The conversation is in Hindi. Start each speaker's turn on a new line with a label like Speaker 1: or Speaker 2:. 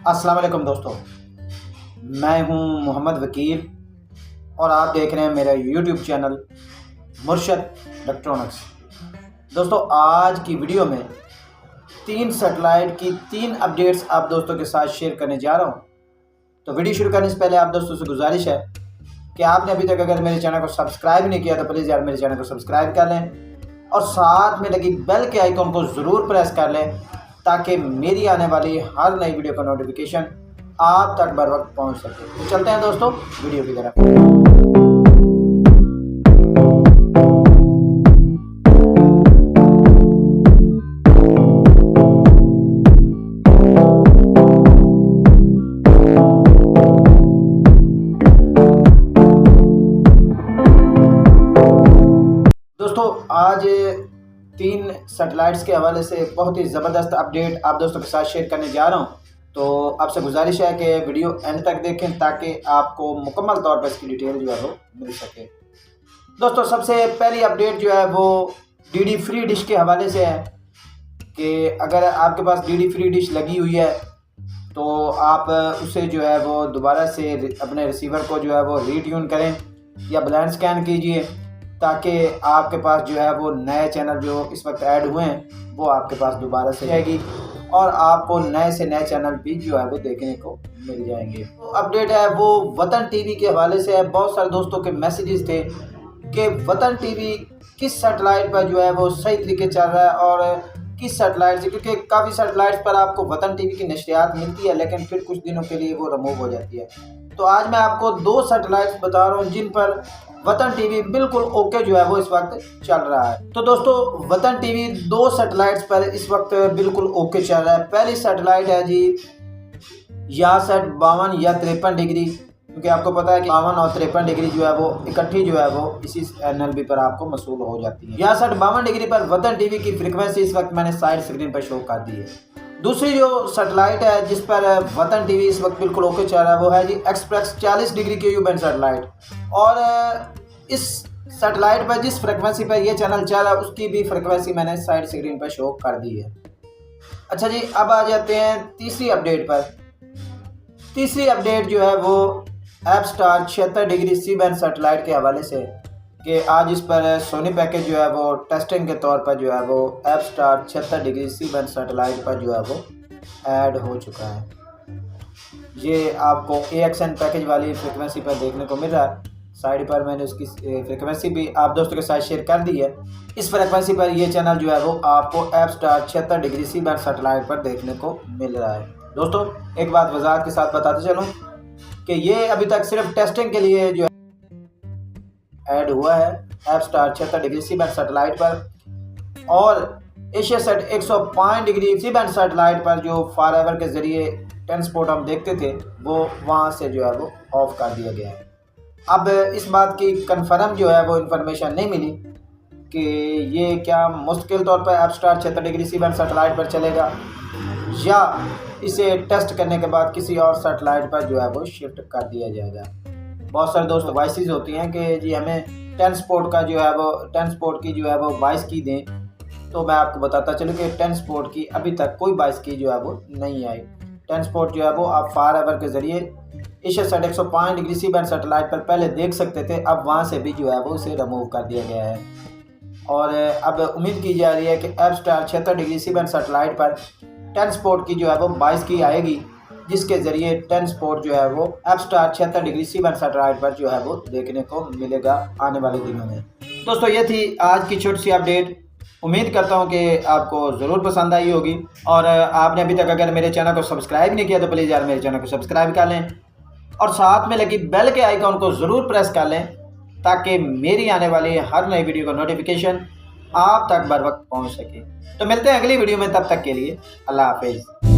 Speaker 1: अस्सलाम वालेकुम दोस्तों, मैं हूं मोहम्मद वकील और आप देख रहे हैं मेरा यूट्यूब चैनल मुर्शद इलेक्ट्रॉनिक्स। दोस्तों, आज की वीडियो में 3 सैटेलाइट की 3 अपडेट्स आप दोस्तों के साथ शेयर करने जा रहा हूं। तो वीडियो शुरू करने से पहले आप दोस्तों से गुजारिश है कि आपने अभी तक अगर मेरे चैनल को सब्सक्राइब नहीं किया तो प्लीज़ यार मेरे चैनल को सब्सक्राइब कर लें और साथ में लगी बेल के आइकॉन को ज़रूर प्रेस कर लें ताकि मेरी आने वाली हर नई वीडियो का नोटिफिकेशन आप तक बर वक्त पहुँच सके। तो चलते हैं दोस्तों वीडियो की तरफ। दोस्तों, आज 3 सैटेलाइट्स के हवाले से एक बहुत ही ज़बरदस्त अपडेट आप दोस्तों के साथ शेयर करने जा रहा हूं। तो आपसे गुजारिश है कि वीडियो एंड तक देखें ताकि आपको मुकम्मल तौर पर इसकी डिटेल जो है वो मिल सके। दोस्तों, सबसे पहली अपडेट जो है वो डीडी फ्री डिश के हवाले से है कि अगर आपके पास डीडी फ्री डिश लगी हुई है तो आप उसे जो है वो दोबारा से अपने रिसीवर को जो है वो रीट्यून करें या ब्लाइंड स्कैन कीजिए ताकि आपके पास जो है वो नए चैनल जो इस वक्त ऐड हुए हैं वो आपके पास दोबारा से आएगी और आपको नए से नए चैनल भी जो है वो देखने को मिल जाएंगे। तो अपडेट है वो वतन टीवी के हवाले से है। बहुत सारे दोस्तों के मैसेजेस थे कि वतन टीवी किस सैटेलाइट पर जो है वो सही तरीके चल रहा है और किस सैटेलाइट से, क्योंकि काफ़ी सैटेलाइट्स पर आपको वतन टीवी की नशरियात मिलती है लेकिन फिर कुछ दिनों के लिए वो रिमूव हो जाती है। तो आज मैं आपको 2 सैटेलाइट्स बता रहा हूँ जिन पर वतन टीवी बिल्कुल ओके जो है वो इस वक्त चल रहा है। तो दोस्तों, वतन टीवी 2 सैटेलाइट्स पर इस वक्त बिल्कुल ओके चल रहा है। पहली सैटेलाइट है जी यासेट 52 या 53 डिग्री, क्योंकि आपको पता है कि 52 और 53 डिग्री जो है वो इकट्ठी जो है वो इसी एनएलबी पर आपको मसूल हो जाती है। यासेट 52 डिग्री पर वतन टीवी की फ्रिक्वेंसी इस वक्त मैंने साइड स्क्रीन पर शो कर दी है। दूसरी जो सैटेलाइट है जिस पर वतन टीवी इस वक्त बिल्कुल ओके चल रहा है वो है जी एक्सप्रेस 40 डिग्री की बैंड सैटेलाइट। और इस सैटेलाइट पर जिस फ्रिक्वेंसी पर ये चैनल चल रहा है उसकी भी फ्रिक्वेंसी मैंने साइड स्क्रीन पर शो कर दी है। अच्छा जी, अब आ जाते हैं तीसरी अपडेट पर। तीसरी अपडेट जो है वो Apstar 76 degree C band satellite के हवाले से कि आज इस पर सोनी पैकेज जो है वो टेस्टिंग के तौर पर जो है वो Apstar 76 degree C band satellite पर जो है वो ऐड हो चुका है। ये आपको AXN पैकेज वाली फ्रिक्वेंसी पर देखने को मिल रहा है। साइड पर मैंने उसकी फ्रिक्वेंसी भी आप दोस्तों के साथ शेयर कर दी है। इस फ्रिक्वेंसी पर ये चैनल जो है वो आपको Apstar 76 degree C band satellite पर देखने को मिल रहा है। दोस्तों, एक बात वजाहत के साथ बताते चलूँ कि ये अभी तक सिर्फ टेस्टिंग के लिए जो ऐड हुआ है Apstar 76 degree C band satellite पर, और AsiaSat 105 degree C band satellite पर जो फॉरएवर के ज़रिए ट्रांसपोर्ट हम देखते थे वो वहाँ से जो है वो ऑफ कर दिया गया है। अब इस बात की कंफर्म जो है वो इन्फॉर्मेशन नहीं मिली कि ये क्या मुस्तकिल तौर पर Apstar 76 degree C band satellite पर चलेगा या इसे टेस्ट करने के बाद किसी और सैटेलाइट पर जो है वो शिफ्ट कर दिया जाएगा। बहुत सारे दोस्त वॉइसेस होती हैं कि जी हमें ट्रांसपोर्ट की जो है वो वॉइस की दें, तो मैं आपको बताता चलूँ कि ट्रांसपोर्ट की अभी तक कोई वॉइस की जो है वो नहीं आई। ट्रांसपोर्ट जो है वो आप फॉरएवर के ज़रिए एशियासेट 105 डिग्री सी बैंड सैटेलाइट पर पहले देख सकते थे, अब वहाँ से भी जो है वो उसे रिमूव कर दिया गया है। और अब उम्मीद की जा रही है कि Apstar 76 degree C band satellite पर ट्रांसपोर्ट की जो है वो 22 की आएगी, जिसके ज़रिए ट्रांसपोर्ट जो है वो Apstar 76 degree C band satellite पर जो है वो देखने को मिलेगा आने वाले दिनों में। दोस्तों, ये थी आज की छोटी सी अपडेट। उम्मीद करता हूँ कि आपको ज़रूर पसंद आई होगी और आपने अभी तक अगर मेरे चैनल को सब्सक्राइब नहीं किया तो प्लीज़ यार मेरे चैनल को सब्सक्राइब कर लें और साथ में लगी बेल के आइकॉन को ज़रूर प्रेस कर लें ताकि मेरी आने वाली हर नई वीडियो का नोटिफिकेशन आप तक बर वक्त पहुँच सके। तो मिलते हैं अगली वीडियो में, तब तक के लिए अल्लाह हाफिज़।